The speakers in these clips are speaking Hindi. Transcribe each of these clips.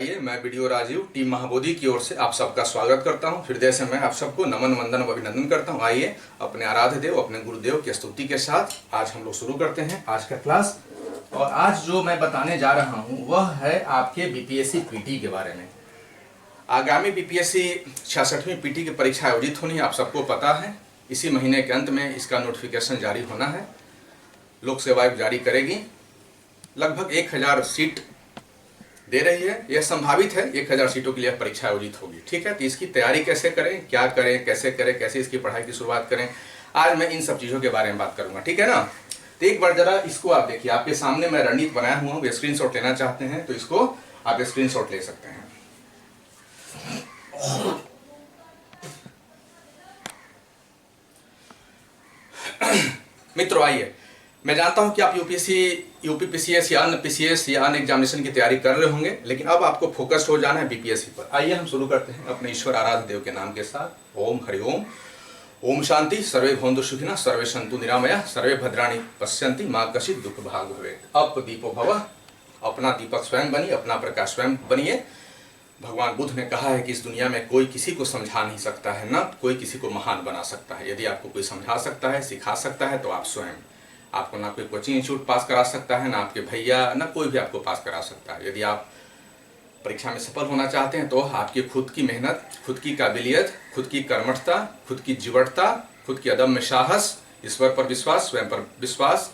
मैं वीडियो राजीव टीम महाबोधि की ओर से आप सबका स्वागत करता हूं। हृदय से मैं आप सबको नमन वंदन व अभिनंदन करता हूं। आइए अपने आराध्य देव अपने गुरुदेव की स्तुति के साथ आज हम लोग शुरू करते हैं आज का क्लास। और आज जो मैं बताने जा रहा हूं वह है आपके बीपीएससी पीटी के बारे में। आगामी बीपीएससी 66वीं पीटी की परीक्षा आयोजित होनी आप सबको पता है। इसी महीने के अंत में इसका नोटिफिकेशन जारी होना है। लोक सेवा आयोग जारी करेगी। लगभग 1000 सीट दे रही है। यह संभावित है 1000 सीटों के लिए परीक्षा आयोजित होगी। ठीक है, तो इसकी तैयारी कैसे करें, क्या करें, कैसे करें, कैसे इसकी पढ़ाई की शुरुआत करें, आज मैं इन सब चीज़ों के बारे में बात करूंगा। ठीक है ना। तो एक बार जरा इसको आप देखिए, आपके सामने मैं रणनीति बनाया हुआ हूँ। स्क्रीनशॉट लेना चाहते हैं तो इसको आप स्क्रीनशॉट ले सकते हैं। मित्रों आइए, मैं जानता हूं कि आप यूपीपीसीएस या अन्य पीसीएस या अन्य एग्जामिनेशन की तैयारी कर रहे होंगे, लेकिन अब आपको फोकस्ड हो जाना है बीपीएससी पर। आइए हम शुरू करते हैं अपने ईश्वर आराध्य देव के नाम के साथ। ओम हरिओम। ओम शांति। सर्वे भवन्तु सुखिनः, सर्वे सन्तु निरामया, सर्वे भद्राणि पश्यन्ति, मां कश्चित् दुःख भाग भवेत्। अप दीपो भवः। अपना दीपक स्वयं बनिए, अपना प्रकाश स्वयं बनिए। भगवान बुद्ध ने कहा है कि इस दुनिया में कोई किसी को समझा नहीं सकता है, न कोई किसी को महान बना सकता है। यदि आपको कोई समझा सकता है, सिखा सकता है तो आप स्वयं। आपको ना कोई कोचिंग इंस्टीट्यूट पास करा सकता है, ना आपके भैया, ना कोई भी आपको पास करा सकता है। यदि आप परीक्षा में सफल होना चाहते हैं तो आपकी खुद की मेहनत, खुद की काबिलियत, खुद की कर्मठता, खुद की जीवटता, खुद की अदम्य साहस, ईश्वर पर विश्वास, स्वयं पर विश्वास,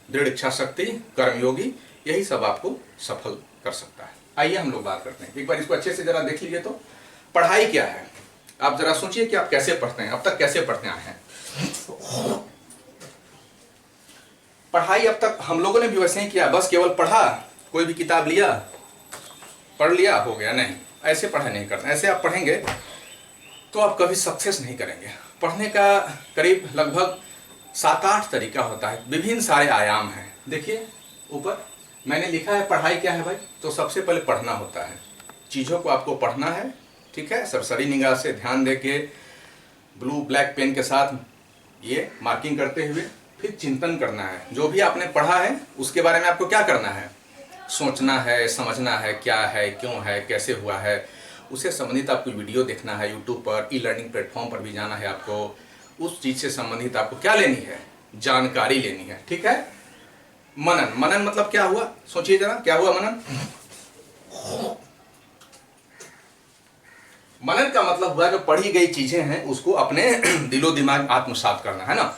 दृढ़ इच्छा शक्ति, कर्मयोगी, यही सब आपको सफल कर सकता है। आइए हम लोग बात करते हैं। एक बार इसको अच्छे से जरा देख लीजिए। तो पढ़ाई क्या है, आप जरा सोचिए कि आप कैसे पढ़ते हैं, अब तक कैसे पढ़ते आए हैं। पढ़ाई अब तक हम लोगों ने भी वैसे ही किया, बस केवल पढ़ा, कोई भी किताब लिया, पढ़ लिया, हो गया। नहीं, ऐसे पढ़ाई नहीं करना। ऐसे आप पढ़ेंगे तो आप कभी सक्सेस नहीं करेंगे। पढ़ने का करीब लगभग 7-8 तरीका होता है, विभिन्न सारे आयाम हैं। देखिए ऊपर मैंने लिखा है पढ़ाई क्या है भाई। तो सबसे पहले पढ़ना होता है, चीज़ों को आपको पढ़ना है। ठीक है, सरसरी निगाह से ध्यान दे के ब्लू ब्लैक पेन के साथ ये मार्किंग करते हुए फिर चिंतन करना है। जो भी आपने पढ़ा है उसके बारे में आपको क्या करना है, सोचना है, समझना है, क्या है, क्यों है, कैसे हुआ है। उससे संबंधित आपको वीडियो देखना है यूट्यूब पर, ई लर्निंग प्लेटफॉर्म पर भी जाना है आपको। उस चीज़ से संबंधित आपको क्या लेनी है, जानकारी लेनी है। ठीक है। मनन, मनन मतलब क्या हुआ, सोचिए जरा, क्या हुआ मनन। मनन का मतलब हुआ जो पढ़ी गई चीजें हैं उसको अपने दिलो दिमाग आत्मसात करना है ना।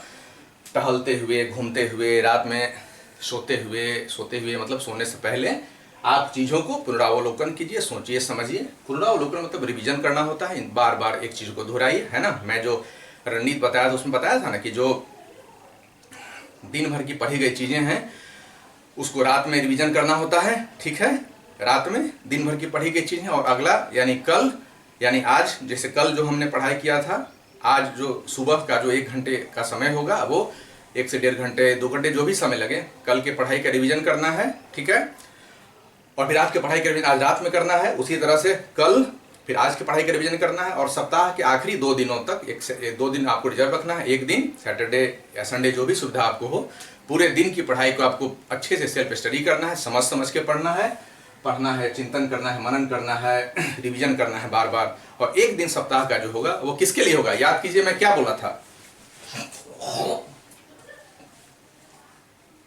टहलते हुए, घूमते हुए, रात में सोते हुए मतलब सोने से पहले आप चीज़ों को पुनरावलोकन कीजिए, सोचिए, समझिए। पुनरावलोकन मतलब रिवीजन करना होता है, बार बार एक चीज़ को दोहराइए, है ना। मैं जो रणनीति बताया था उसमें बताया था ना कि जो दिन भर की पढ़ी गई चीज़ें हैं उसको रात में रिवीजन करना होता है। ठीक है, रात में दिन भर की पढ़ी गई चीज़ें, और अगला यानी कल, यानी आज, जैसे कल जो हमने पढ़ाई किया था, आज जो सुबह का जो 1 घंटे का समय होगा वो 1 से 1.5 घंटे 2 घंटे जो भी समय लगे, कल के पढ़ाई का रिवीजन करना है। ठीक है, और फिर आज की पढ़ाई का रिवीजन आज रात में करना है। उसी तरह से कल फिर आज की पढ़ाई का रिवीजन करना है, और सप्ताह के आखिरी 2 दिनों तक 2 दिन आपको रिजर्व रखना है। एक दिन सैटरडे या संडे जो भी सुविधा आपको हो, पूरे दिन की पढ़ाई को आपको अच्छे से सेल्फ स्टडी करना है, समझ के पढ़ना है, चिंतन करना है, मनन करना है, रिवीजन करना है बार बार। और एक दिन सप्ताह का जो होगा वो किसके लिए होगा, याद कीजिए मैं क्या बोला था।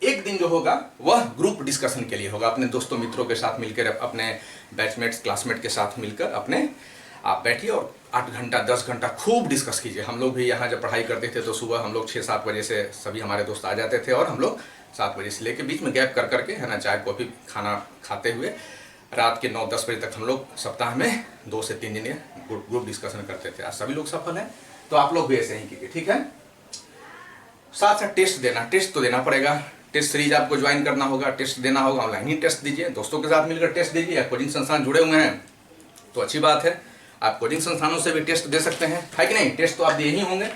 एक दिन जो होगा वह ग्रुप डिस्कशन के लिए होगा, अपने दोस्तों मित्रों के साथ मिलकर, अपने बैचमेट्स क्लासमेट के साथ मिलकर अपने आप बैठिए और 8 घंटा 10 घंटा खूब डिस्कस कीजिए। हम लोग भी यहाँ जब पढ़ाई करते थे तो सुबह हम लोग 6-7 बजे से सभी हमारे दोस्त आ जाते थे, और हम लोग 7 बजे से लेकर बीच में गैप कर करके, है ना, चाय कॉफ़ी खाना खाते हुए रात के 9-10 बजे तक हम लोग सप्ताह में 2 से 3 दिन ग्रुप डिस्कशन करते थे। आज सभी लोग सफल हैं, तो आप लोग भी ऐसे ही कीजिए। ठीक है, साथ साथ टेस्ट तो देना पड़ेगा। टेस्ट सीरीज आपको ज्वाइन करना होगा, टेस्ट देना होगा, ऑनलाइन ही टेस्ट दीजिए, दोस्तों के साथ मिलकर टेस्ट दीजिए। या कोचिंग संस्थान जुड़े हुए हैं तो अच्छी बात है, आप कोचिंग संस्थानों से भी टेस्ट दे सकते हैं, है कि नहीं। टेस्ट तो आप दिए ही होंगे,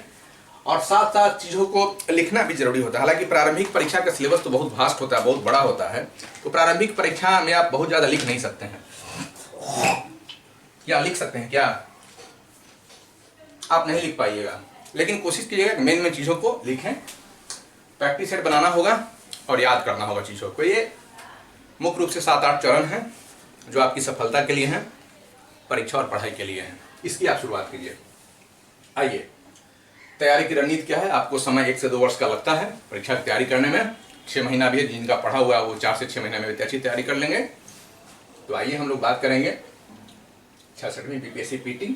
और साथ साथ चीज़ों को लिखना भी जरूरी होता है। हालांकि प्रारंभिक परीक्षा का सिलेबस तो बहुत वास्ट होता है, बहुत बड़ा होता है, तो प्रारंभिक परीक्षा में आप बहुत ज़्यादा लिख नहीं सकते हैं। क्या लिख सकते हैं, क्या आप नहीं लिख पाइएगा, लेकिन कोशिश कीजिएगा कि मेन चीज़ों को लिखें। प्रैक्टिस सेट बनाना होगा और याद करना होगा चीज़ों को। ये मुख्य रूप से 7-8 चरण हैं। जो आपकी सफलता के लिए हैं, परीक्षा और पढ़ाई के लिए हैं। इसकी आप शुरुआत कीजिए। आइए, तैयारी की रणनीति क्या है? आपको समय 1 से 2 वर्ष का लगता है परीक्षा की तैयारी करने में। 6 महीना भी है, जिनका पढ़ा हुआ है वो 4 से 6 महीने में अच्छी तैयारी कर लेंगे। तो आइए हम लोग बात करेंगे 66वीं बीपीएससी पीटी।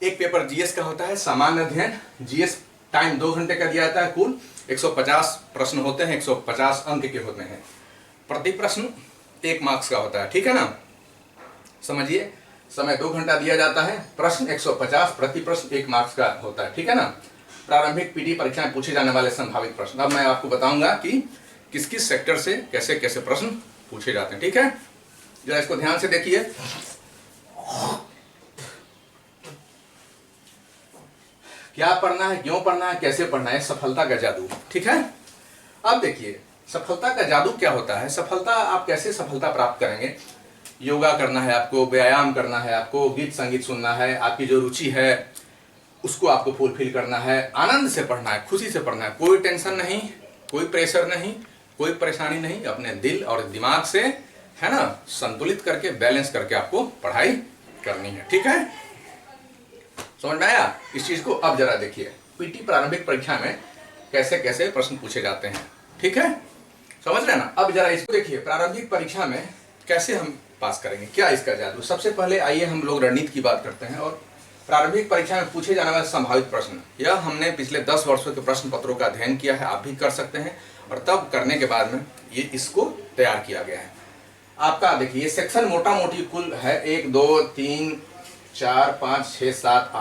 एक पेपर जीएस का होता है, सामान्य अध्ययन। जीएस टाइम 2 घंटे का दिया जाता है। कुल 150 प्रश्न होते हैं, 150 अंक के होते हैं। प्रति प्रश्न 1 मार्क्स का होता है, ठीक है ना। समझिए, समय 2 घंटा दिया जाता है, प्रश्न 150, प्रति प्रश्न 1 मार्क्स का होता है, ठीक है ना। प्रारंभिक पीटी परीक्षा में पूछे जाने वाले संभावित प्रश्न। अब मैं आपको बताऊंगा कि किस किस सेक्टर से कैसे कैसे प्रश्न पूछे जाते हैं, ठीक है। जरा इसको ध्यान से देखिए। क्या पढ़ना है, क्यों पढ़ना है, कैसे पढ़ना है, सफलता का जादू, ठीक है। अब देखिए, सफलता का जादू क्या होता है। सफलता, आप कैसे सफलता प्राप्त करेंगे? योगा करना है आपको, व्यायाम करना है आपको, गीत संगीत सुनना है, आपकी जो रुचि है उसको आपको फुलफिल करना है, आनंद से पढ़ना है, खुशी से पढ़ना है, कोई टेंशन नहीं, कोई प्रेशर नहीं, कोई परेशानी नहीं। अपने दिल और दिमाग से, है ना, संतुलित करके, बैलेंस करके आपको पढ़ाई करनी है, ठीक है। समझ में आया इस चीज को? अब जरा देखिए, पीटी प्रारंभिक परीक्षा में कैसे कैसे प्रश्न पूछे जाते हैं, ठीक है, समझ रहे हैं ना। अब जरा इसको देखिए, प्रारंभिक परीक्षा में कैसे हम पास करेंगे, क्या इसका जादू। सबसे पहले आइए हम लोग रणनीति की बात करते हैं। और प्रारंभिक परीक्षा में पूछे जाने वाले संभावित प्रश्न, यह हमने पिछले 10 वर्षों के प्रश्न पत्रों का अध्ययन किया है, आप भी कर सकते हैं। और तब करने के बाद में ये इसको तैयार किया गया है। आपका देखिए, ये सेक्शन मोटा मोटी कुल है 1 2 3 4 5 6 7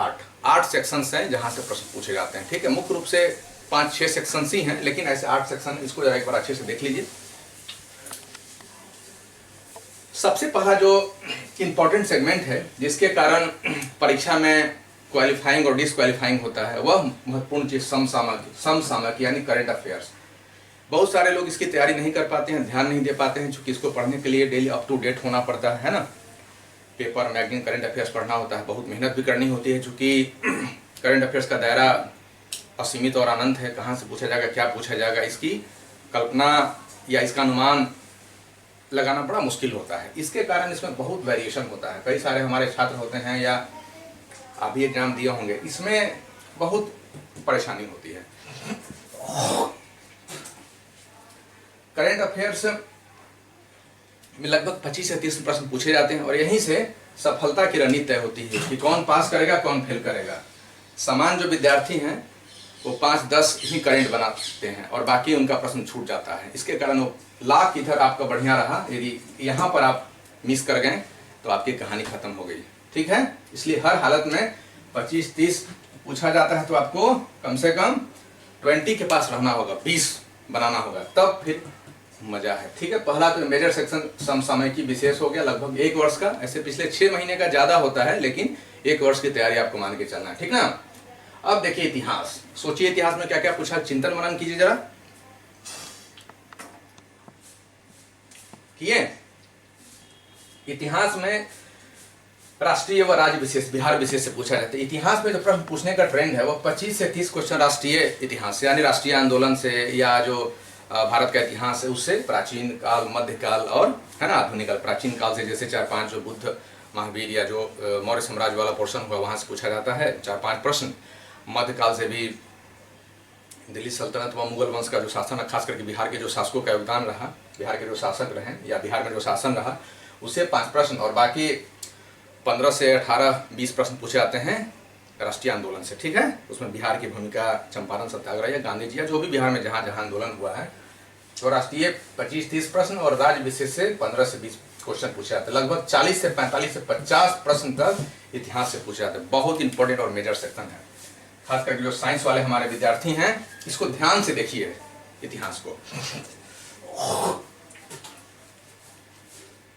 8 सेक्शंस हैं जहां से प्रश्न पूछे जाते हैं, ठीक है। मुख्य रूप से 5-6 सेक्शंस ही हैं, लेकिन ऐसे 8 सेक्शन। इसको जरा एक बार अच्छे से देख लीजिए। सबसे पहला जो इंपॉर्टेंट सेगमेंट है, जिसके कारण परीक्षा में क्वालिफाइंग और डिसक्वालिफाइंग होता है, वह महत्वपूर्ण चीज समसामयिक यानी करंट अफेयर्स। बहुत सारे लोग इसकी तैयारी नहीं कर पाते हैं, ध्यान नहीं दे पाते हैं, क्योंकि इसको पढ़ने के लिए डेली अप टू डेट होना पड़ता है ना। पेपर, मैगजीन, करंट अफेयर्स पढ़ना होता है, बहुत मेहनत भी करनी होती है, चूंकि करंट अफेयर्स का दायरा असीमित और अनंत है। कहाँ से पूछा जाएगा, क्या पूछा जाएगा, इसकी कल्पना या इसका अनुमान लगाना बड़ा मुश्किल होता है। इसके कारण इसमें बहुत वेरिएशन होता है। कई सारे हमारे छात्र होते हैं, या आप भी एग्जाम दिए होंगे, इसमें बहुत परेशानी होती है। करंट अफेयर्स में लगभग 25 से 30 प्रश्न पूछे जाते हैं, और यहीं से सफलता की रणनीति तय होती है कि कौन पास करेगा, कौन फेल करेगा। समान जो विद्यार्थी हैं वो 5-10 ही करंट बनाते हैं, और बाकी उनका प्रश्न छूट जाता है। इसके कारण वो लाख इधर आपका बढ़िया रहा, यदि यहाँ पर आप मिस कर गए तो आपकी कहानी खत्म हो गई, ठीक है। इसलिए हर हालत में 25-30 पूछा जाता है, तो आपको कम से कम 20 के पास रहना होगा, 20 बनाना होगा, तब फिर मजा है, ठीक है। पहला तो मेजर सेक्शन समसामयिकी विशेष हो गया, लगभग 1 वर्ष का। ऐसे पिछले 6 महीने का ज्यादा होता है, लेकिन 1 वर्ष की तैयारी आपको मान के चलना है, ठीक ना। अब देखिए इतिहास, सोचिए इतिहास में क्या क्या पूछा, चिंतन मनन कीजिए जरा। किए? इतिहास में राष्ट्रीय व राज्य विशेष, बिहार विशेष से पूछा जाता है। इतिहास में जो प्रश्न पूछने का ट्रेंड है, वो 25 से 30 क्वेश्चन राष्ट्रीय इतिहास से, यानी राष्ट्रीय आंदोलन से, या जो भारत का इतिहास है उससे, प्राचीन काल, मध्यकाल और, है ना, आधुनिक काल। प्राचीन काल से जैसे 4-5 जो बुद्ध, महावीर या जो मौर्य साम्राज्य वाला पोर्शन हुआ, वहां से पूछा जाता है 4-5 प्रश्न। मध्यकाल से भी दिल्ली सल्तनत व मुगल वंश का जो शासन, खास करके बिहार के जो शासकों का योगदान रहा, बिहार के जो शासक रहे या बिहार में जो शासन रहा, उससे 5 प्रश्न, और बाकी 15 से 18-20 प्रश्न पूछे जाते हैं राष्ट्रीय आंदोलन से, ठीक है। उसमें बिहार की भूमिका, चंपारण सत्याग्रह या गांधी जी या जो भी बिहार में जहाँ जहाँ आंदोलन हुआ है, तो राष्ट्रीय 25-30 प्रश्न, और राज्य विशेष से 15 से 20 क्वेश्चन पूछे जाते हैं। लगभग 40 से 45 से 50 प्रश्न तक इतिहास से पूछे जाते हैं। बहुत इंपॉर्टेंट और मेजर सेक्शन है, खास करके जो साइंस वाले हमारे विद्यार्थी हैं, इसको ध्यान से देखिए इतिहास को।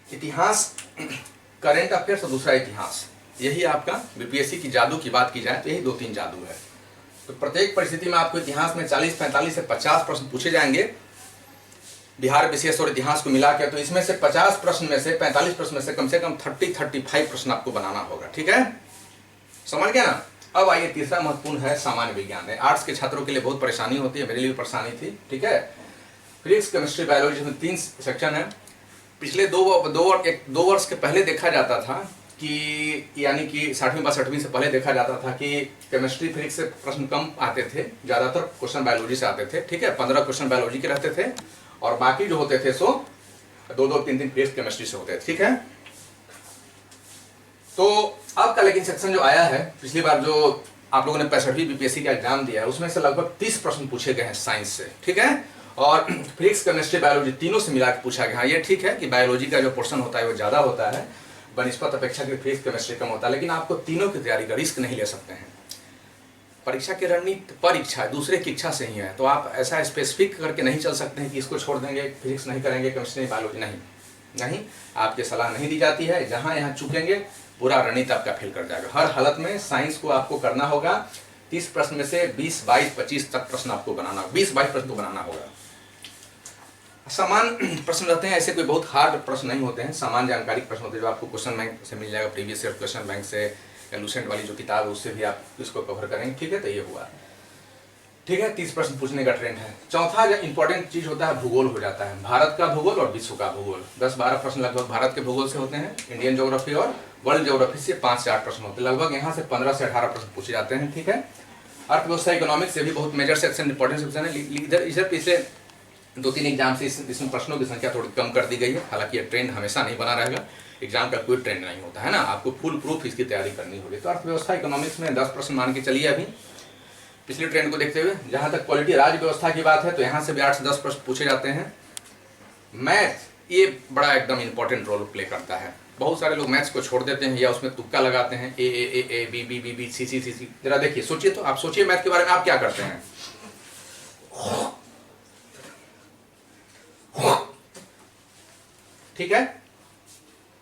इतिहास, करंट अफेयर्स और दूसरा इतिहास, यही आपका बीपीएससी की जादू की बात की जाए तो यही 2-3 जादू है। तो प्रत्येक परिस्थिति में आपको इतिहास में 40, 45 से 50 प्रश्न पूछे जाएंगे, बिहार विशेष और इतिहास को मिला के। तो इसमें से 50 प्रश्न में से, 45 प्रश्न में से कम 30-35 प्रश्न आपको बनाना होगा, ठीक है, समझ गया ना। अब आइए, तीसरा महत्वपूर्ण है सामान्य विज्ञान है। आर्ट्स के छात्रों के लिए बहुत परेशानी होती है, मेरे लिए भी परेशानी थी, ठीक है। फिजिक्स, केमिस्ट्री, बायोलॉजी में 3 सेक्शन है। पिछले दो वर्ष के पहले देखा जाता था कि यानी कि 60वीं 62वीं से पहले देखा जाता था कि केमिस्ट्री फिजिक्स से प्रश्न कम आते थे, ज़्यादातर क्वेश्चन बायोलॉजी से आते थे। ठीक है, 15 क्वेश्चन बायोलॉजी के रहते थे और बाकी जो होते थे सो 2-2 3-3 पेज केमिस्ट्री से होते थे। ठीक है, तो अब का लेकिन सेक्शन जो आया है, पिछली बार जो आप लोगों ने 65वीं बीपीएससी का एग्जाम दिया है उसमें से लगभग 30 प्रश्न पूछे गए हैं साइंस से। ठीक है, और फिजिक्स केमिस्ट्री बायोलॉजी तीनों से मिला के पूछा गया। हाँ, ये ठीक है कि बायोलॉजी का जो पोर्शन होता है वो ज़्यादा होता है बनिस्पत अपेक्षा की फिजिक्स केमिस्ट्री कम होता है, लेकिन आपको तीनों की तैयारी का रिस्क नहीं ले सकते हैं। परीक्षा की रणनीति पर इच्छा है, दूसरे की इच्छा से ही है, तो आप ऐसा स्पेसिफिक करके नहीं चल सकते हैं कि इसको छोड़ देंगे, फिजिक्स नहीं करेंगे, केमिस्ट्री नहीं, बायोलॉजी नहीं, आपकी सलाह नहीं दी जाती है। जहाँ यहाँ चूकेंगे पूरा रणनीति आपका फेल कर जाएगा। हर हालत में साइंस को आपको करना होगा 30 प्रश्न में से 20, 22, 25 तक प्रश्न आपको बनाना, 20-22 प्रश्न को बनाना होगा। समान प्रश्न रहते हैं, ऐसे कोई बहुत हार्ड प्रश्न नहीं होते हैं, समान जानकारी प्रश्न होते हैं जो आपको क्वेश्चन बैंक से मिल जाएगा, प्रीवियस ईयर क्वेश्चन बैंक से या लूसेंट वाली जो किताब है उससे भी आप इसको कवर करेंगे। ठीक है, तो ये हुआ। ठीक है, 30 प्रश्न पूछने का ट्रेंड है। चौथा जो इंपॉर्टेंट चीज होता है भूगोल हो जाता है, भारत का भूगोल और विश्व का भूगोल। 10-12 प्रश्न लगभग भारत के भूगोल से होते हैं, इंडियन ज्योग्राफी और वर्ल्ड ज्योग्राफी से 5 से 8 प्रश्न होते हैं, लगभग यहाँ से 15 से 18 प्रश्न पूछे जाते हैं। ठीक है, अर्थव्यवस्था इकोनॉमिक्स से भी बहुत मेजर सेक्शन, इंपॉर्टेंट सेक्शन है। इधर पिछले 2-3 एग्जाम से इसमें प्रश्नों की संख्या थोड़ी कम कर दी गई है, हालांकि ये ट्रेंड हमेशा नहीं बना रहेगा, एग्जाम का कोई ट्रेंड नहीं होता है ना, आपको फुल प्रूफ इसकी तैयारी करनी होगी। तो अर्थव्यवस्था इकोनॉमिक्स में 10 प्रश्न मान के चलिए अभी पिछले ट्रेंड को देखते हुए। जहां तक पॉलिटी राज्य व्यवस्था की बात है तो यहाँ से भी 8 से 10 प्रश्न पूछे जाते हैं। मैथ ये बड़ा एकदम इंपॉर्टेंट रोल प्ले करता है, बहुत सारे लोग मैथ्स को छोड़ देते हैं या उसमें तुक्का लगाते हैं, A B B B B C C C C. जरा देखिए, सोचिए तो, आप सोचिए मैथ के बारे में आप क्या करते हैं। ठीक है,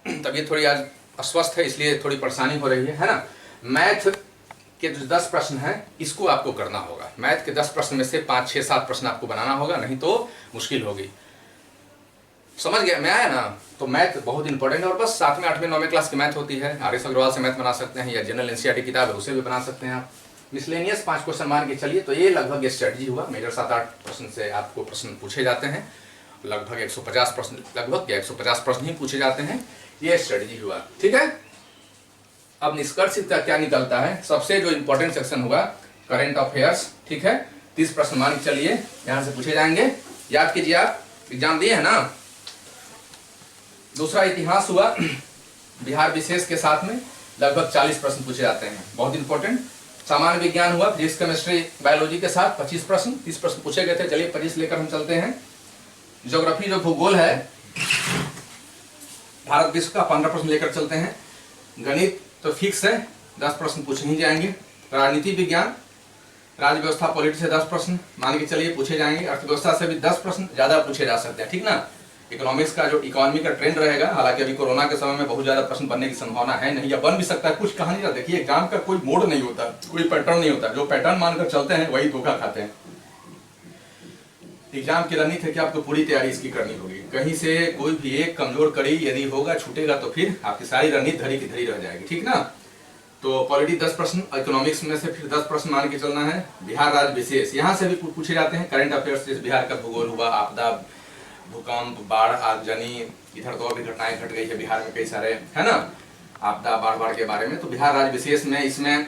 तबीयत थोड़ी आज अस्वस्थ है इसलिए थोड़ी परेशानी हो रही है ना। मैथ के जो 10 प्रश्न हैं इसको आपको करना होगा। मैथ के 10 प्रश्न में से 5, 6, 7 प्रश्न आपको बनाना होगा, नहीं तो मुश्किल होगी। समझ गया मैं आया ना। तो मैथ बहुत इंपॉर्टेंट है और बस 7वें 8वें 9वें क्लास की मैथ होती है, आर.एस. अग्रवाल से मैथ बना सकते हैं या जनरल एनसीईआरटी किताब है उसे भी बना सकते हैं आप। मिसलेनियस 5 क्वेश्चन मान के चलिए, तो ये लगभग ये स्ट्रेटजी हुआ। मेजर 7-8 प्रश्न से आपको प्रश्न पूछे जाते हैं, लगभग 150 प्रश्न, लगभग 150 प्रश्न ही पूछे जाते हैं, ये स्ट्रेटजी हुआ। ठीक है, अब निष्कर्ष क्या निकलता है, सबसे जो इंपॉर्टेंट सेक्शन होगा करंट अफेयर्स। ठीक है, 30 प्रश्न मान के चलिए यहाँ से पूछे जाएंगे, याद कीजिए, आप एग्जाम दिए हैं ना। दूसरा इतिहास हुआ, बिहार विशेष के साथ में लगभग 40 प्रश्न पूछे जाते हैं, बहुत इंपॉर्टेंट। सामान्य विज्ञान हुआ, फिजिक्स केमिस्ट्री बायोलॉजी के साथ 25 प्रश्न, 30 प्रश्न पूछे गए थे, चलिए 25 लेकर हम चलते हैं। ज्योग्राफी जो भूगोल है, भारत विश्व का 15 प्रश्न लेकर चलते हैं। गणित तो फिक्स है, 10 प्रश्न पूछे ही जाएंगे। राजनीति विज्ञान, राज्य व्यवस्था पॉलिटी से 10 प्रश्न मान के चलिए पूछे जाएंगे। अर्थव्यवस्था से भी 10 प्रश्न ज्यादा पूछे जा सकते हैं, ठीक ना। इकोनॉमिक्स का जो इकोनॉमी का ट्रेंड रहेगा, हालांकि अभी कोरोना के समय में बहुत ज्यादा प्रश्न बनने की संभावना है नहीं, या बन भी सकता है, कुछ कहानी ना। देखिए, एग्जाम का कोई मोड नहीं होता, कोई पैटर्न नहीं होता, जो पैटर्न मानकर चलते हैं वही धोखा खाते हैं। एग्जाम की रणनीति है कि आपको पूरी तैयारी इसकी करनी होगी, कहीं से कोई भी एक कमजोर कड़ी यदि होगा, छूटेगा तो फिर आपकी सारी रणनीति धरी की धरी रह जाएगी, ठीक ना। तो पॉलिटी 10 प्रश्न, इकोनॉमिक्स में से फिर 10 प्रश्न मान के चलना है। बिहार राज्य विशेष, यहाँ से भी पूछे जाते हैं। करंट अफेयर्स जैसे बिहार का भूगोल हुआ, आपदा, भूकंप, बाढ़, आगजनी, इधर तो अभी घटनाएं घट गई है बिहार में कई सारे, है ना, आपदा बाढ़ के बारे में। तो बिहार राज्य विशेष में इसमें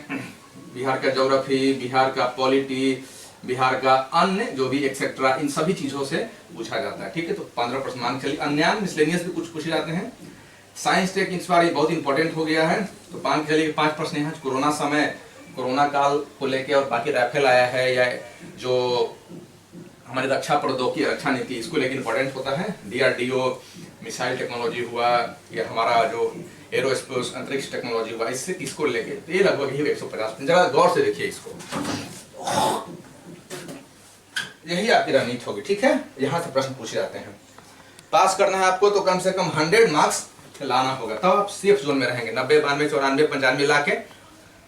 बिहार का ज्योग्राफी, बिहार का पॉलिटी, बिहार का अन्य जो भी एक्सेट्रा, इन सभी चीजों से पूछा जाता है, ठीक है। तो 15 प्रश्न मान चलिए। अन्य मिसलेनियस भी कुछ पूछे जाते हैं। साइंस टेक इस बार ये बहुत इंपॉर्टेंट हो गया है, तो मान के चलिए 5 प्रश्न यहाँ। कोरोना समय, कोरोना काल को लेके और बाकी राफेल आया है, या जो हमारी रक्षा प्रौद्योगिकी, रक्षा नीति, इसको लेकर इंपॉर्टेंट होता है। DRDO मिसाइल टेक्नोलॉजी हुआ, या हमारा जो एरोस्पेस अंतरिक्ष टेक्नोलॉजी हुआ, इससे इसको लेके तो ये लगभग ही 150। जरा गौर से देखिए इसको, यही आपकी रणनीति होगी, ठीक है। यहाँ से प्रश्न पूछे जाते हैं। पास करना है आपको तो कम से कम 100 मार्क्स लाना होगा, तब आप सेफ जोन में रहेंगे। 90, 92, 94, 95 लाके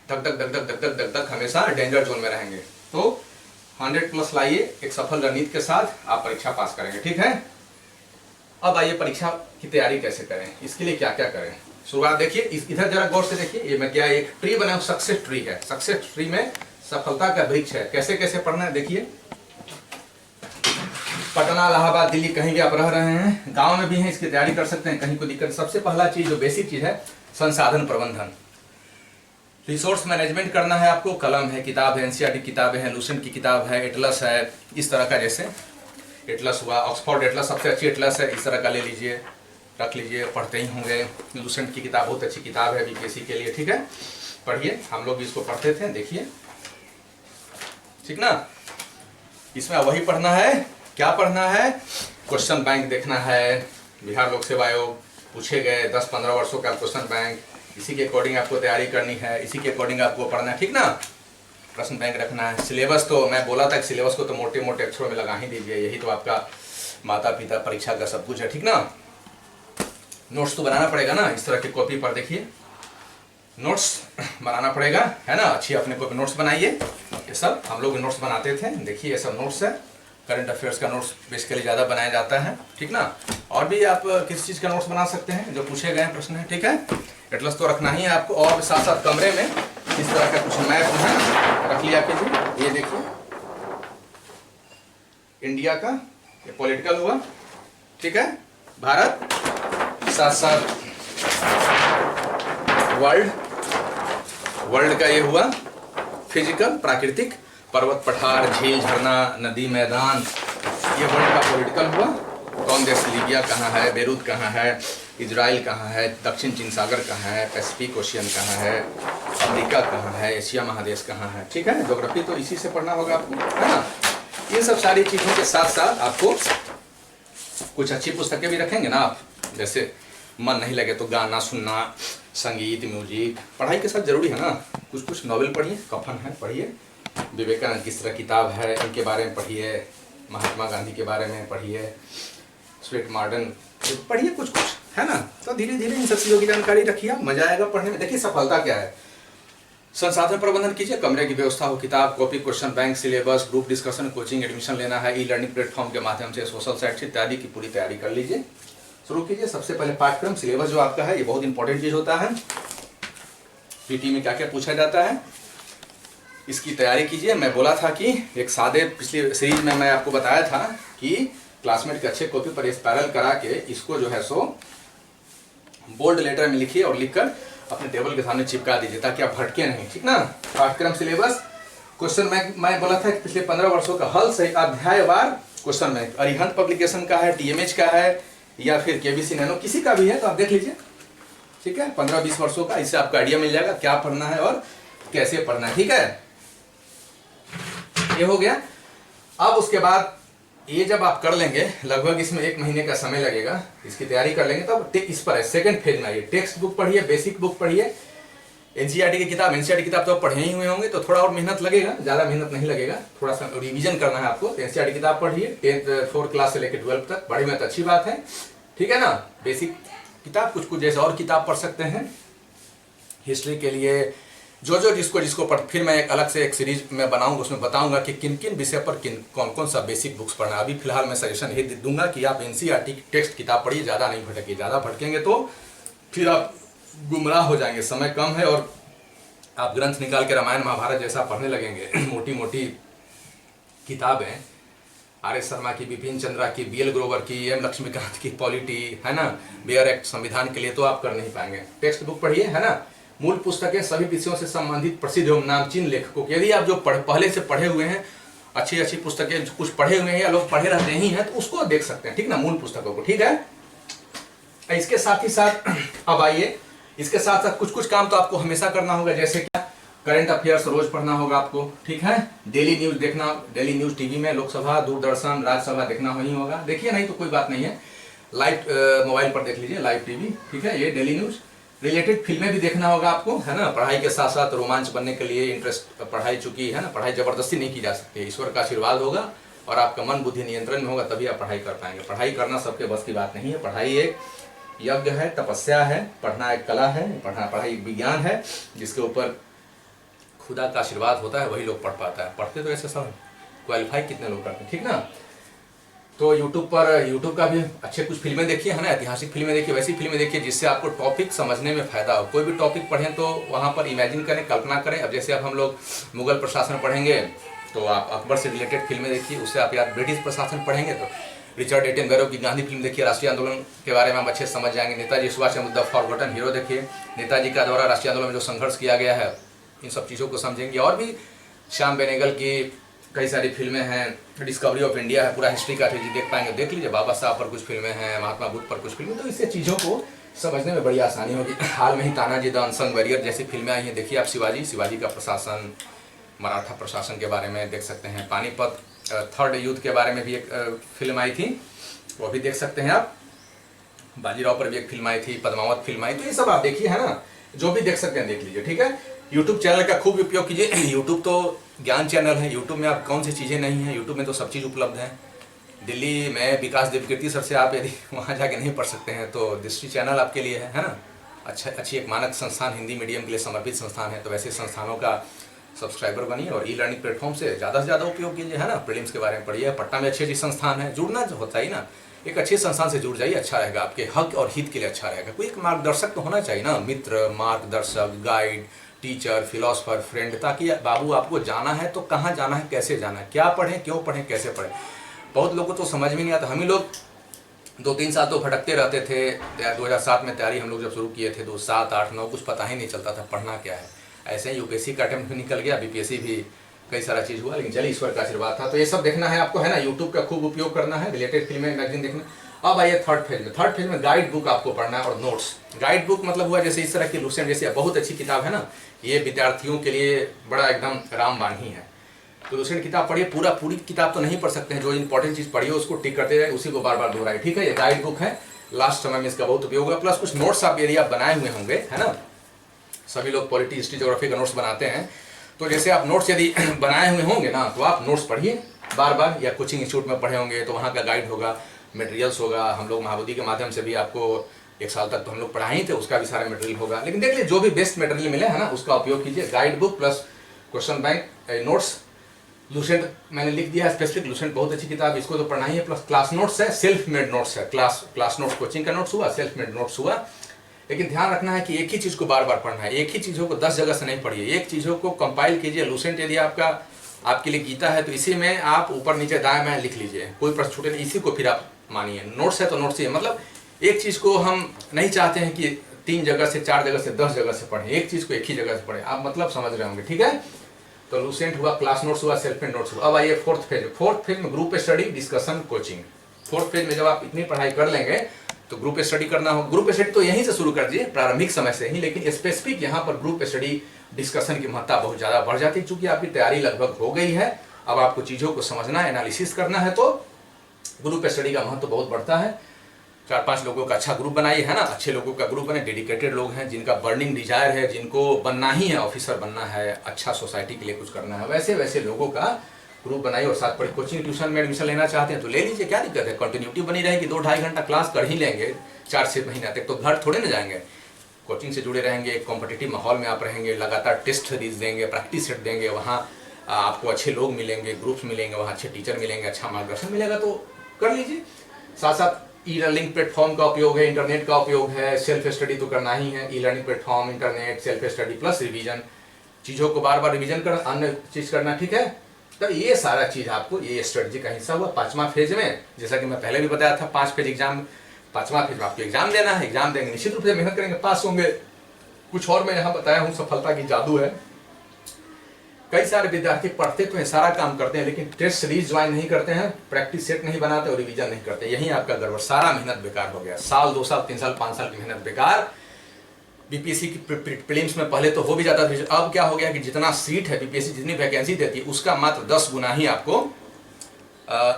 धक धक धक धक धक धक धक धक हमेशा डेंजर जोन में रहेंगे। तो 100+ लाइए, एक सफल रणनीति के साथ आप परीक्षा पास करेंगे, ठीक है। अब आइए परीक्षा की तैयारी कैसे करें, इसके लिए क्या क्या करें। शुरुआत देखिए, इधर जरा गौर से देखिए, ये मैं क्या एक ट्री बना, सक्सेस ट्री है। सक्सेस ट्री में सफलता का वृक्ष है। कैसे कैसे पढ़ना है देखिए। पटना, इलाहाबाद, दिल्ली, कहीं भी आप रह रहे हैं, गांव में भी हैं, इसकी तैयारी कर सकते हैं, कहीं कोई दिक्कत। सबसे पहला चीज जो बेसिक चीज है, संसाधन प्रबंधन, रिसोर्स मैनेजमेंट करना है आपको। कलम है, किताब है, एनसीईआरटी किताबें हैं, लूसेंट की किताब है, एटलस है, इस तरह का, जैसे एटलस हुआ, ऑक्सफोर्ड एटलस सबसे अच्छी एटलस है, इस तरह का ले लीजिए, रख लीजिए, पढ़ते ही होंगे। लूसेंट की किताब बहुत अच्छी किताब है बीपीएससी के लिए, ठीक है, पढ़िए, हम लोग भी इसको पढ़ते थे, देखिए, ठीक ना। इसमें वही पढ़ना है, क्या पढ़ना है, क्वेश्चन बैंक देखना है, बिहार लोक सेवा आयोग पूछे गए 10-15 वर्षों का क्वेश्चन बैंक, इसी के अकॉर्डिंग आपको तैयारी करनी है, इसी के अकॉर्डिंग आपको पढ़ना है, ठीक ना। प्रश्न बैंक रखना है। सिलेबस तो मैं बोला था कि सिलेबस को तो मोटे मोटे अक्षरों में लगा ही दीजिए, यही तो आपका माता पिता परीक्षा का सब कुछ है, ठीक ना। नोट्स तो बनाना पड़ेगा ना, इस तरह की कॉपी पर देखिए, नोट्स बनाना पड़ेगा, है ना। अच्छी अपने को नोट्स बनाइए, ये सब हम लोग नोट्स बनाते थे, देखिए ये सब नोट्स है। करंट अफेयर्स का नोट्स बेसिकली ज़्यादा बनाया जाता है, ठीक ना। और भी आप किस चीज़ का नोट्स बना सकते हैं, जो पूछे गए प्रश्न है, ठीक है। एटलस तो रखना ही है आपको, और साथ साथ कमरे में इस तरह का कुछ मैप है, रख लिया कीजिए। ये देखिए इंडिया का, ये पॉलिटिकल हुआ, ठीक है, भारत, साथ साथ वर्ल्ड का ये हुआ, फिजिकल, प्राकृतिक, पर्वत पठार, झील, झरना, नदी, मैदान, ये वर्ल्ड का पॉलिटिकल हुआ। कौन देश, लीबिया कहाँ है, बेरूत कहाँ है, इजराइल कहाँ है, दक्षिण चीन सागर कहाँ है, पैसिफिक ओशियन कहाँ है, अफ्रीका कहाँ है, एशिया महादेश कहाँ है, ठीक है। ज्योग्राफी तो इसी से पढ़ना होगा आपको, है ना। ये सब सारी चीज़ों के साथ साथ आपको कुछ अच्छी पुस्तकें भी रखेंगे ना आप, जैसे मन नहीं लगे तो गाना सुनना, संगीत, म्यूजिक, पढ़ाई के साथ जरूरी है ना। कुछ कुछ नॉवेल पढ़िए, कफन है पढ़िए, विवेकानंद किस तरह किताब है इनके बारे में पढ़िए, महात्मा गांधी के बारे में पढ़िए, स्वीट मॉडर्न पढ़िए, कुछ कुछ, है ना। तो धीरे धीरे इन सब चीज़ों की जानकारी रखिए, मजा आएगा पढ़ने में। देखिए सफलता क्या है, संसाधन प्रबंधन कीजिए, कमरे की व्यवस्था हो, किताब, copy, question bank, syllabus, group discussion, coaching, admission लेना है, ई लर्निंग प्लेटफॉर्म के माध्यम से, सोशल साइट इत्यादि की पूरी तैयारी कर लीजिए। शुरू कीजिए। सबसे पहले पाठ्यक्रम, सिलेबस जो आपका है, ये बहुत इंपॉर्टेंट चीज़ होता है। पीटी में क्या क्या पूछा जाता है, इसकी तैयारी कीजिए। मैं बोला था कि एक सादे, पिछली सीरीज में मैं आपको बताया था कि क्लासमेट के अच्छे कॉपी पर स्पायरल करा के इसको जो है सो बोल्ड लेटर में लिखिए और लिखकर अपने टेबल के सामने चिपका दीजिए, ताकि आप भटके नहीं, ठीक ना। पाठ्यक्रम, सिलेबस, क्वेश्चन बैंक, मैं बोला था कि पिछले 15 वर्षों का हल सही अध्यायवार क्वेश्चन बैंक, अरिहंत पब्लिकेशन का है, टीएमएच का है, या फिर केबीसी नैनो, किसी का भी है तो आप देख लीजिए, ठीक है। 15-20 वर्षों का, इससे आपको आइडिया मिल जाएगा क्या पढ़ना है और कैसे पढ़ना है, ठीक है। ये हो गया। अब उसके बाद ये जब आप कर लेंगे, लगभग इसमें 1 महीने का समय लगेगा, इसकी तैयारी कर लेंगे, तब इस पर है सेकंड फेज में आइए। टेक्स्ट बुक पढ़िए, बेसिक बुक पढ़िए, एनसीईआरटी की किताब, एनसीईआरटी किताब तो पढ़े ही हुए होंगे, तो थोड़ा और मेहनत लगेगा, ज़्यादा मेहनत नहीं लगेगा, थोड़ा सा रिवीजन करना है आपको। एनसीईआरटी किताब पढ़िए, 4th क्लास से लेकर 12th तक, बड़ी में तो अच्छी बात है, ठीक है ना। बेसिक किताब, कुछ कुछ जैसे और किताब पढ़ सकते हैं हिस्ट्री के लिए, जो जिसको पढ़, फिर मैं एक अलग से एक सीरीज में बनाऊंगा, उसमें बताऊंगा कि किन किन विषय पर कौन कौन सा बेसिक बुक्स पढ़ना। अभी फिलहाल मैं सजेशन ये दूंगा कि आप एनसीईआरटी की टेक्स्ट किताब पढ़िए, ज़्यादा नहीं भटकिए, ज़्यादा भटकेंगे तो फिर आप गुमराह हो जाएंगे, समय कम है और आप ग्रंथ निकाल के रामायण महाभारत जैसा पढ़ने लगेंगे। मोटी मोटी किताबें, आर.एस. शर्मा की, बिपिन चंद्रा की, बी.एल. ग्रोवर की, एम. लक्ष्मीकांत की, पॉलिटी, है ना, बेयर एक्ट, संविधान के लिए तो आप कर नहीं पाएंगे। टेक्स्ट बुक पढ़िए, है ना। मूल पुस्तकें, सभी विषयों से संबंधित प्रसिद्ध एवं नामचीन लेखकों की, यदि आप जो पहले से पढ़े हुए हैं, अच्छी अच्छी पुस्तकें कुछ पढ़े हुए हैं या लोग पढ़े रहते ही हैं, तो उसको देख सकते हैं, ठीक ना, मूल पुस्तकों को, ठीक है। इसके साथ ही साथ अब आइए, इसके साथ साथ कुछ कुछ काम तो आपको हमेशा करना होगा, जैसे क्या, करंट अफेयर्स रोज पढ़ना होगा आपको, ठीक है। डेली न्यूज देखना, डेली न्यूज टीवी में, लोकसभा, दूरदर्शन, राज्यसभा देखना ही होगा, देखिए, नहीं तो कोई बात नहीं है, लाइव मोबाइल पर देख लीजिए, लाइव टीवी, ठीक है। ये डेली न्यूज, रिलेटेड फिल्में भी देखना होगा आपको, है ना। पढ़ाई के साथ साथ रोमांच बनने के लिए, इंटरेस्ट, पढ़ाई चूंकि है ना, पढ़ाई जबरदस्ती नहीं की जा सकती, ईश्वर का आशीर्वाद होगा और आपका मन बुद्धि नियंत्रण में होगा, तभी आप पढ़ाई कर पाएंगे। पढ़ाई करना सबके बस की बात नहीं है, पढ़ाई एक यज्ञ है, तपस्या है, पढ़ना एक कला है, पढ़ाई विज्ञान है, जिसके ऊपर खुदा का आशीर्वाद होता है, वही लोग पढ़ पाता है। पढ़ते तो ऐसे सब क्वालिफाई कितने लोग करते हैं, ठीक ना। तो यूट्यूब का भी अच्छे कुछ फिल्में देखिए, है ना, ऐतिहासिक फिल्में देखिए, वैसी फिल्में देखिए जिससे आपको टॉपिक समझने में फायदा हो। कोई भी टॉपिक पढ़ें तो वहाँ पर इमेजिन करें, कल्पना करें। अब जैसे अब हम लोग मुगल प्रशासन पढ़ेंगे तो आप अकबर से रिलेटेड फिल्में देखिए, उससे आप याद ब्रिटिश प्रशासन पढ़ेंगे तो रिचर्ड एटनबरो की गांधी फिल्म देखिए, राष्ट्रीय आंदोलन के बारे में आप अच्छे समझ जाएंगे। Netaji Subhash Chandra the forgotten hero देखिए, नेताजी का द्वारा राष्ट्रीय आंदोलन में जो संघर्ष किया गया है, इन सब चीज़ों को समझेंगे। और भी श्याम बेनेगल की कई सारी फिल्में हैं, डिस्कवरी ऑफ इंडिया है, पूरा हिस्ट्री का जी देख पाएंगे, देख लीजिए। बाबा साहब पर कुछ फिल्में हैं, महात्मा बुद्ध पर कुछ फिल्में, तो इससे चीज़ों को समझने में बड़ी आसानी होगी। हाल में ही तानाजी द अनसंग वॉरियर जैसी फिल्में आई हैं, देखिए आप। शिवाजी का प्रशासन, मराठा प्रशासन के बारे में देख सकते हैं। पानीपत थर्ड युद्ध के बारे में भी एक फिल्म आई थी, वो भी देख सकते हैं आप। बाजीराव पर भी एक फिल्म आई थी, पद्मावत फिल्म आई, तो ये सब आप देखिए, है ना। जो भी देख सकते हैं देख लीजिए, ठीक है। यूट्यूब चैनल का खूब उपयोग कीजिए। यूट्यूब तो ज्ञान चैनल है, यूट्यूब में आप कौन सी चीज़ें नहीं हैं, यूट्यूब में तो सब चीज़ उपलब्ध है। दिल्ली में विकास देवकीर्ति सर से आप यदि वहाँ जाके नहीं पढ़ सकते हैं तो दृष्टि चैनल आपके लिए है ना। अच्छी एक मानक संस्थान, हिंदी मीडियम के लिए समर्पित संस्थान है, तो वैसे संस्थानों का सब्सक्राइबर बनिए और ई लर्निंग प्लेटफॉर्म से ज़्यादा उपयोग कीजिए, है ना। प्रीलिम्स के बारे में पढ़िए। पटना में अच्छी संस्थान है, जुड़ना जो होता ही ना, एक अच्छे संस्थान से जुड़ जाइए, अच्छा रहेगा, आपके हक और हित के लिए अच्छा रहेगा। कोई एक मार्गदर्शक तो होना चाहिए ना, मित्र, मार्गदर्शक, गाइड, टीचर, फिलोसफर, फ्रेंड, ताकि बाबू आपको जाना है तो कहाँ जाना है, कैसे जाना है, क्या पढ़ें, क्यों पढ़ें, कैसे पढ़ें। बहुत लोगों को तो समझ में नहीं आता। हम ही लोग 2-3 साल तो भटकते रहते थे। 2007 में तैयारी हम लोग जब शुरू किए थे, 2, 7, 8, 9 कुछ पता ही नहीं चलता था पढ़ना क्या है। ऐसे ही यूपीएससी का अटेम्प्ट भी निकल गया, बीपीएससी भी कई सारा चीज़ हुआ, लेकिन चलिए ईश्वर का आशीर्वाद था। तो ये सब देखना है आपको, है ना। यूट्यूब का खूब उपयोग करना है, रिलेटेड फिल्में, मैगजीन देखना। अब आइए थर्ड फेज में गाइड बुक आपको पढ़ना है और नोट्स। गाइड बुक मतलब हुआ जैसे इस तरह की लुसेंट जैसी बहुत अच्छी किताब है ना, ये विद्यार्थियों के लिए बड़ा एकदम रामबाण ही है। तो लुसेंट किताब पढ़िए, पूरी किताब तो नहीं पढ़ सकते हैं, जो इंपॉर्टेंट चीज़ पढ़िए उसको टिक करते जाए, उसी को बार बार दोहराए, ठीक है। ये गाइड बुक है, लास्ट समय में इसका बहुत उपयोग होगा। प्लस कुछ नोट्स आप यदि आप बनाए हुए होंगे, है ना, सभी लोग पॉलिटी, हिस्ट्री, ज्योग्राफी का नोट्स बनाते हैं, तो जैसे आप नोट्स यदि बनाए हुए होंगे ना, तो आप नोट्स पढ़िए बार बार, या कोचिंग इंस्टीट्यूट में पढ़े होंगे तो वहाँ का गाइड होगा, मटेरियल्स होगा। हम लोग महाबोधि के माध्यम से भी आपको 1 साल तक तो हम लोग पढ़ाए ही थे, उसका भी सारा मटेरियल होगा। लेकिन देख लीजिए जो भी बेस्ट मटेरियल मिले, है ना, उसका उपयोग कीजिए। Guide book plus question bank, notes. Lucent मैंने लिख दिया है स्पेसिफिक, लुसेंट बहुत अच्छी किताब, इसको तो पढ़ना ही है। प्लस क्लास नोट्स है, सेल्फ मेड नोट्स है। क्लास नोट्स कोचिंग का नोट्स हुआ, सेल्फ मेड नोट्स हुआ। लेकिन ध्यान रखना है कि एक ही चीज़ को बार बार पढ़ना है, एक ही चीज़ों को 10 जगह से नहीं पढ़िए, एक चीज़ों को कंपाइल कीजिए। लुसेंट यदि आपके लिए गीता है तो इसी में आप ऊपर नीचे दाएं बाएं लिख लीजिए, कोई प्रश्न छूटे नहीं, इसी को फिर आप मानिए। नोट्स है तो नोट्स ही है, मतलब एक चीज़ को हम नहीं चाहते हैं कि 3 जगह से, 4 जगह से, 10 जगह से पढ़ें, एक चीज़ को एक ही जगह से पढ़ें। आप मतलब समझ रहे होंगे, ठीक है। तो लुसेंट हुआ, क्लास नोट्स हुआ, सेल्फ मेड नोट्स हुआ। अब आइए फोर्थ फेज में group study, discussion, coaching. Fourth phase में जब आप इतनी पढ़ाई कर लेंगे तो ग्रुप स्टडी करना हो। ग्रुप स्टडी तो यहीं से शुरू कर दीजिए, प्रारंभिक समय से ही, लेकिन स्पेसिफिक यहाँ पर ग्रुप स्टडी, डिस्कशन की महत्ता बहुत ज़्यादा बढ़ जाती है। चूंकि आपकी तैयारी लगभग हो गई है, अब आपको चीज़ों को समझना, एनालिसिस करना है, तो ग्रुप स्टडी का महत्व बहुत बढ़ता है। 4-5 लोगों का अच्छा ग्रुप बनाइए, है ना, अच्छे लोगों का ग्रुप बने, डेडिकेटेड लोग हैं, जिनका बर्निंग डिजायर है, जिनको बनना ही है, ऑफिसर बनना है, अच्छा सोसाइटी के लिए कुछ करना है, वैसे लोगों का ग्रुप बनाइए। और साथ पढ़े। कोचिंग ट्यूशन में एडमिशन लेना चाहते हैं तो ले लीजिए, क्या दिक्कत है, कंटिन्यूटी बनी रहेगी, 2-2.5 घंटा क्लास कर ही लेंगे 4-6 महीना तक, तो घर थोड़े ना जाएंगे। कोचिंग से जुड़े रहेंगे, कॉम्पिटिटिव माहौल में आप रहेंगे, लगातार टेस्ट सीरीज देंगे, प्रैक्टिस सेट देंगे, वहाँ आपको अच्छे लोग मिलेंगे, ग्रुप्स मिलेंगे, वहाँ अच्छे टीचर मिलेंगे, अच्छा मार्गदर्शन मिलेगा, तो कर लीजिए। साथ साथ ई लर्निंग प्लेटफॉर्म का उपयोग है, इंटरनेट का उपयोग है, सेल्फ स्टडी तो करना ही है। E learning platform, internet, self study plus revision, चीज़ों को बार बार रिवीजन करना, अन्य चीज़ करना, ठीक है। तो ये सारा चीज़ आपको, ये स्ट्रेटजी का हिस्सा हुआ। 5वां फेज में, जैसा कि मैं पहले भी बताया था, 5 फेज एग्जाम, 5वां फेज में आपको एग्जाम देना है। एग्जाम देंगे, निश्चित रूप से मेहनत करेंगे, पास होंगे। कुछ और मैं यहाँ बताया हूँ, सफलता की जादू है। कई सारे विद्यार्थी पढ़ते तो हैं, सारा काम करते हैं, लेकिन टेस्ट सीरीज ज्वाइन नहीं करते हैं, प्रैक्टिस सेट नहीं बनाते और रिवीजन नहीं करते। यही आपका गड़बड़, सारा मेहनत बेकार हो गया। 1 साल, 2 साल, 3 साल, 5 साल की मेहनत बेकार। बीपीएससी की प्रीलिम्स में पहले तो हो भी जाता था, अब क्या हो गया कि जितना सीट है, बीपीएससी जितनी वैकेंसी देती है उसका मात्र 10 गुना ही आपको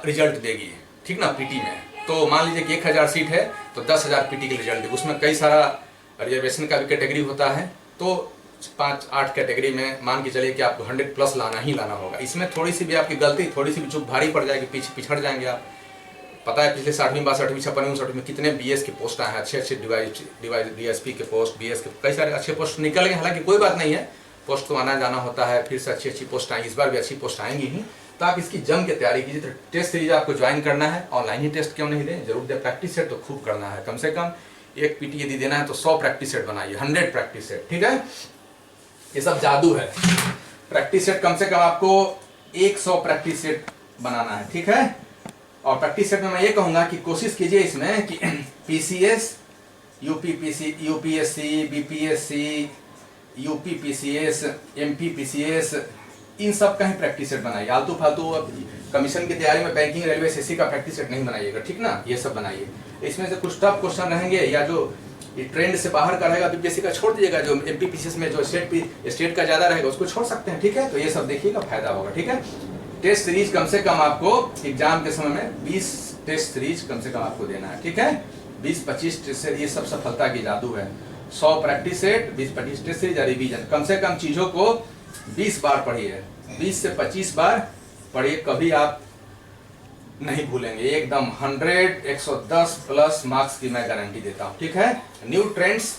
रिजल्ट देगी, ठीक ना, पीटी में। तो मान लीजिए कि 1000 सीट है तो 10,000 पीटी के रिजल्ट देगी। उसमें कई सारा रिजर्वेशन का भी कैटेगरी होता है, तो 5-8 कैटेगरी में मान के चलिए कि आपको 100+ लाना ही लाना होगा। इसमें थोड़ी सी भी आपकी गलती, थोड़ी सी भी चूक भारी पड़ जाएगी, पीछे पिछड़ जाएंगे आप। पता है पिछले 60वीं 62वीं 56वीं 59वीं में कितने बीएस के पोस्ट आए हैं, अच्छे डीएसपी के पोस्ट, बीएस के कई सारे अच्छे पोस्ट निकल गए। हालांकि कोई बात नहीं है, पोस्ट तो आना जाना होता है, फिर से अच्छी पोस्ट आएंगी, इस बार भी अच्छी पोस्ट आएंगी ही। तो आप इसकी जम के तैयारी कीजिए। तो टेस्ट सीरीज आपको ज्वाइन करना है, ऑनलाइन ही टेस्ट क्यों नहीं दें, जरूर दें। प्रैक्टिस सेट तो खूब करना है, कम से कम एक पीटी यदि देना है तो 100 प्रैक्टिस सेट बनाइए, 100 प्रैक्टिस सेट, ठीक है। ये सब जादू है। प्रैक्टिस सेट कम से कम आपको 100 प्रैक्टिस सेट बनाना है, ठीक है। और प्रैक्टिस सेट में मैं ये कहूंगा कि कोशिश कीजिए इसमें कि PCS, UPSC, BPSC, UPPCS, MPPCS, इन सब का ही प्रैक्टिस सेट बनाइए। आलतू फालतू कमीशन की तैयारी में बैंकिंग, रेलवे, एसएससी का प्रैक्टिस सेट नहीं बनाइएगा, ठीक ना। ये सब बनाइए। इसमें से कुछ टफ क्वेश्चन रहेंगे या जो ट्रेंड से बाहर का रहेगा बीपीएससी का छोड़ दीजिएगा, जो एमपीपीसीएस में जो स्टेट का ज्यादा रहेगा उसको छोड़ सकते हैं, ठीक है। तो ये सब देखिएगा, फायदा होगा, ठीक है। टेस्ट सीरीज कम से कम आपको एग्जाम के समय में 20 टेस्ट सीरीज कम से कम आपको देना है, ठीक है। 20-25 टेस्ट सीरीज, ये सब सफलता की जादू है। 100 practice set, 20-25 test series, revision. कम से कम चीजों को 20 बार पढ़िए, 20 से 25 बार पढ़िए, कभी आप नहीं भूलेंगे। एकदम 110 प्लस मार्क्स की मैं गारंटी देता हूं, ठीक है। न्यू ट्रेंड्स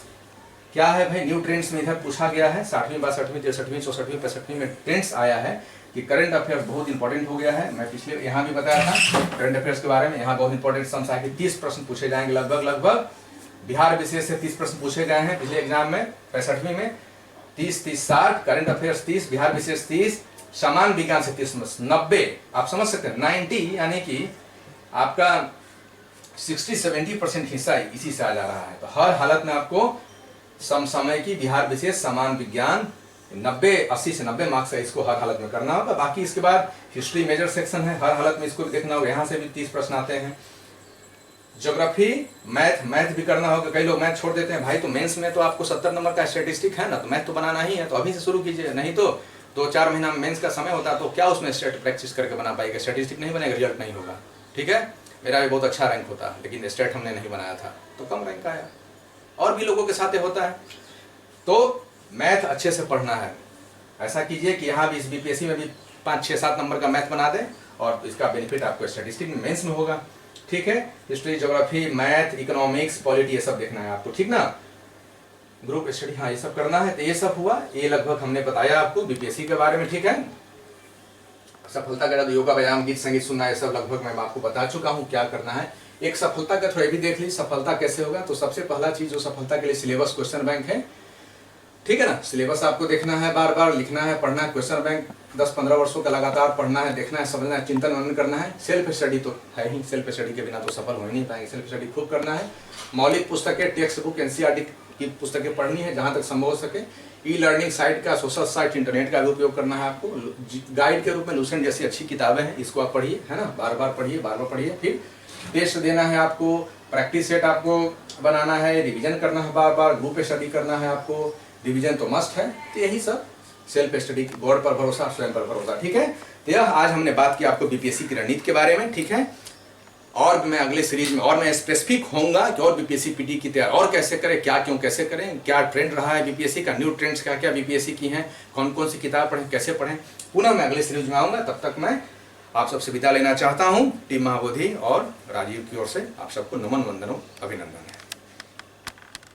क्या है भाई? न्यू ट्रेंड्स में इधर पूछा गया है 60वीं, 62वीं, 63वीं, 64वीं, 65वीं में ट्रेंड्स आया है कि करंट अफेयर्स बहुत इंपॉर्टेंट हो गया है। मैं पिछले यहाँ भी बताया था करंट अफेयर्स के बारे में। यहाँ बहुत इंपॉर्टेंट सम्स आके 30 प्रश्न पूछे जाएंगे लगभग। बिहार विशेष से 30 प्रश्न पूछे गए हैं पिछले एग्जाम में, 65वीं में 30-30-60, करंट अफेयर्स 30, बिहार विशेष 30, सामान्य विज्ञान से 30, 90। आप समझ सकते हैं 90 यानी कि आपका 60-70% हिस्सा इसी से आ जा रहा है। तो हर हालत में आपको समसामयिक की, बिहार विशेष, सामान्य विज्ञान 80 से 90 मार्क्स है, इसको हर हालत में करना होगा। बाकी इसके बाद हिस्ट्री मेजर सेक्शन है, हर हालत में इसको भी देखना होगा, यहाँ से भी 30 प्रश्न आते हैं। ज्योग्राफी, मैथ भी करना होगा। कई लोग मैथ छोड़ देते हैं, भाई तो मेंस में तो आपको 70 नंबर का स्टैटिस्टिक है ना, तो मैथ तो बनाना ही है, तो अभी से शुरू कीजिए। नहीं तो 2-4 महीना मेंस का समय होता है, तो क्या उसमें स्टेट प्रैक्टिस करके बना पाएगा? स्टैटिस्टिक नहीं बनेगा, रिजल्ट नहीं होगा, ठीक है। मेरा भी बहुत अच्छा रैंक होता, लेकिन स्टेट हमने नहीं बनाया था तो कम रैंक आया, और भी लोगों के साथ होता है। तो मैथ अच्छे से पढ़ना है। ऐसा कीजिए कि यहाँ भी इस बीपीएससी में भी 5-6-7 नंबर का मैथ बना दें, और इसका बेनिफिट आपको स्टैटिस्टिक में, मेंस में होगा, ठीक है। History, geography, math, economics, polity, ये सब देखना है आपको, ठीक ना। ग्रुप स्टडी, हाँ ये सब करना है। तो ये सब हुआ, ये लगभग हमने बताया आपको बीपीएससी के बारे में, ठीक है। सफलता का योगा, व्यायाम, गीत संगीत सुनना, ये सब लगभग मैं आपको बता चुका हूँ क्या करना है। एक सफलता का थोड़ा भी देख ली, सफलता कैसे होगा। तो सबसे पहला चीज जो सफलता के लिए सिलेबस क्वेश्चन बैंक है, ठीक है ना। सिलेबस आपको देखना है, बार बार लिखना है, पढ़ना है। क्वेश्चन बैंक 10-15 वर्षों का लगातार पढ़ना है, देखना है, समझना है, चिंतन मनन करना है। सेल्फ स्टडी तो है ही, सेल्फ स्टडी के बिना तो सफल हो ही नहीं पाएंगे। सेल्फ स्टडी खूब करना है। मौलिक पुस्तकें, टेक्स्ट बुक, एनसीईआरटी की पुस्तकें पढ़नी है जहां तक संभव हो सके। ई लर्निंग साइट का, सोशल साइट, इंटरनेट का भी उपयोग करना है आपको। गाइड के रूप में लूसेंट जैसी अच्छी किताबें हैं, इसको आप पढ़िए, है ना, बार बार पढ़िए। फिर टेस्ट देना है आपको, प्रैक्टिस सेट आपको बनाना है, रिविजन करना है, बार बार ग्रुप स्टडी करना है आपको, रिविजन तो मस्ट है। तो यही सब सेल्फ स्टडी, बोर्ड पर भरोसा, स्वयं पर भरोसा, ठीक है। तो यह आज हमने बात की आपको बीपीएससी की रणनीति के बारे में, ठीक है। और मैं अगले सीरीज में और मैं स्पेसिफिक होऊंगा कि और बीपीएससी पीटी की तैयारी और कैसे करें, क्या क्यों कैसे करें, क्या ट्रेंड रहा है बीपीएससी का, न्यू ट्रेंड्स क्या क्या बीपीएससी की हैं, कौन कौन सी किताब पढ़ें, कैसे पढ़ें, पुनः मैं अगले सीरीज में आऊँगा। तब तक मैं आप सबसे विदा लेना चाहता हूँ। टीम महाबोधि और राजीव की ओर से आप सबको नमन, वंदनों, अभिनंदन है।